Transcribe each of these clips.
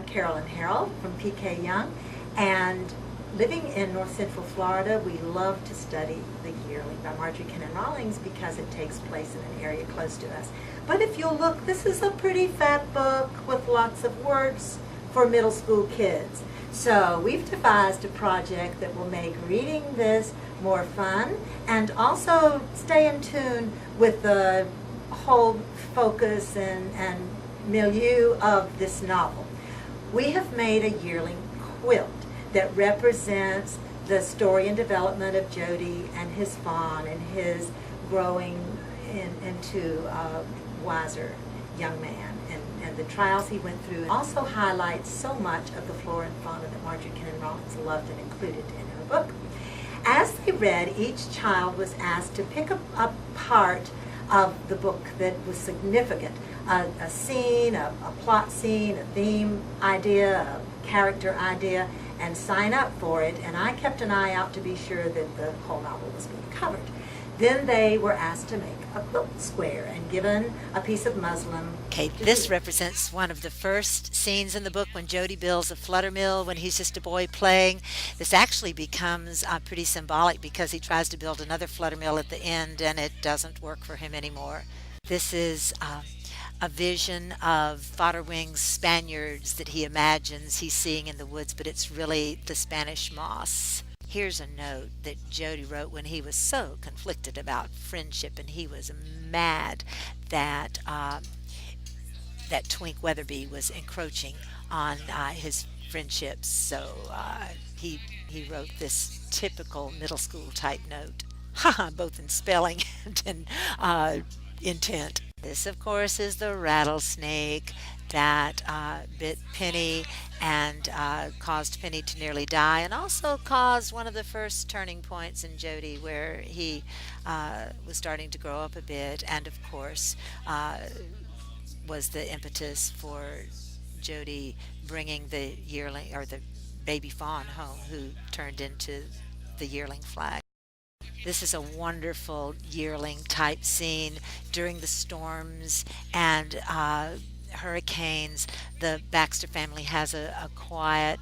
I'm Carolyn Harrell from PK Young, and living in North Central Florida, we love to study The Yearling by Marjorie Kinnan Rawlings because it takes place in an area close to us. But if you'll look, this is a pretty fat book with lots of words for middle school kids. So we've devised a project that will make reading this more fun and also stay in tune with the whole focus and milieu of this novel. We have made a yearling quilt that represents the story and development of Jody and his fawn and his growing into a wiser young man and the trials he went through. It also highlights so much of the flora and fauna that Marjorie Kinnan Rawlings loved and included in her book. As they read, each child was asked to pick a part of the book that was significant, a scene, a plot scene, a theme idea, a character idea, and sign up for it. And I kept an eye out to be sure that the whole novel was being covered. Then they were asked to make a quilt square and given a piece of muslin. Okay, this represents one of the first scenes in the book when Jody builds a flutter mill when he's just a boy playing. This actually becomes pretty symbolic because he tries to build another flutter mill at the end and it doesn't work for him anymore. This is a vision of fodder-winged Spaniards that he imagines he's seeing in the woods, but it's really the Spanish moss. Here's a note that Jody wrote when he was so conflicted about friendship, and he was mad that that Twink Weatherby was encroaching on his friendships. So he wrote this typical middle school type note, both in spelling and in intent. This, of course, is the rattlesnake that bit Penny and caused Penny to nearly die, and also caused one of the first turning points in Jody where he was starting to grow up a bit, and of course was the impetus for Jody bringing the yearling or the baby fawn home, who turned into the yearling flag. This is a wonderful yearling type scene during the storms and hurricanes. The Baxter family has a quiet,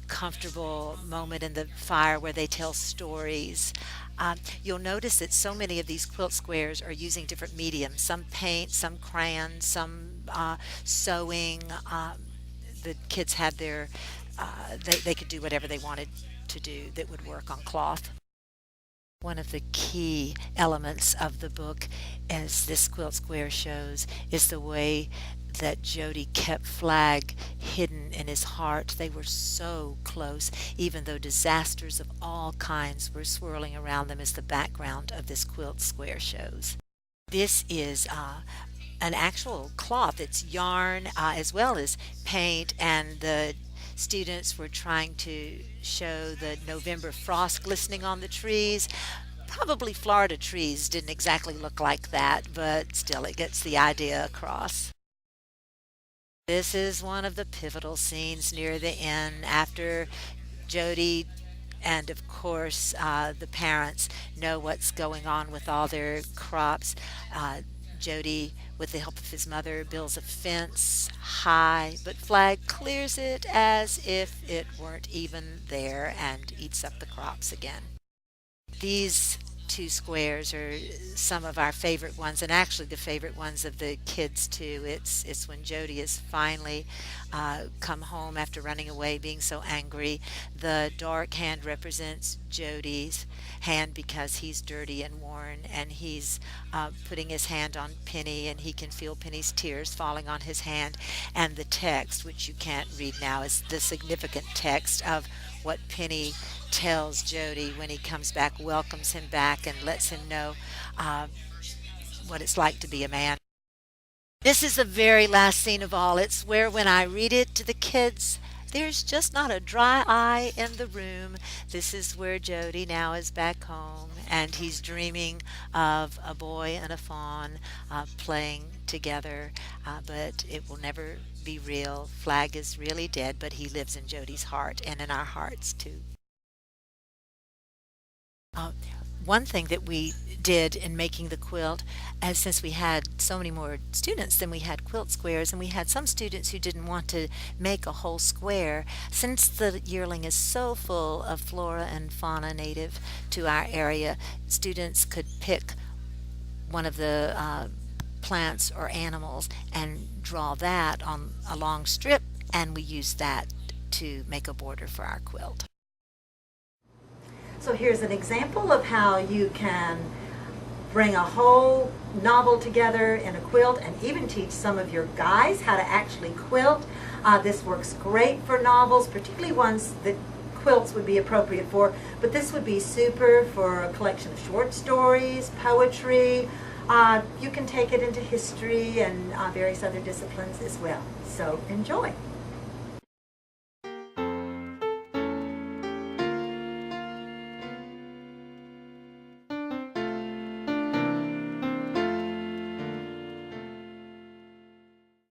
comfortable moment in the fire where they tell stories. You'll notice that so many of these quilt squares are using different mediums, some paint, some crayon, some sewing. The kids had their, they could do whatever they wanted to do that would work on cloth. One of the key elements of the book, as this quilt square shows, is the way that Jody kept Flag hidden in his heart. They were so close, even though disasters of all kinds were swirling around them, as the background of this quilt square shows. This is an actual cloth. It's yarn as well as paint, and the students were trying to show the November frost glistening on the trees. Probably Florida trees didn't exactly look like that, but still it gets the idea across. This is one of the pivotal scenes near the end after Jody and of course the parents know what's going on with all their crops. Jody, with the help of his mother, builds a fence high, but Flag clears it as if it weren't even there and eats up the crops again. These two squares are some of our favorite ones, and actually the favorite ones of the kids too. It's when Jody has finally come home after running away, being so angry. The dark hand represents Jody's hand because he's dirty and worn, and he's putting his hand on Penny, and he can feel Penny's tears falling on his hand. And the text, which you can't read now, is the significant text of what Penny tells Jody when he comes back, welcomes him back, and lets him know what it's like to be a man. This is the very last scene of all. It's where, when I read it to the kids, there's just not a dry eye in the room. This is where Jody now is back home, and he's dreaming of a boy and a fawn playing together, but it will never be real. Flag is really dead, but he lives in Jody's heart and in our hearts too. One thing that we did in making the quilt, as since we had so many more students than we had quilt squares, and we had some students who didn't want to make a whole square, since the yearling is so full of flora and fauna native to our area, students could pick one of the plants or animals and draw that on a long strip, and we use that to make a border for our quilt. So here's an example of how you can bring a whole novel together in a quilt and even teach some of your guys how to actually quilt. This works great for novels, particularly ones that quilts would be appropriate for, but this would be super for a collection of short stories, poetry. You can take it into history and various other disciplines as well. So enjoy.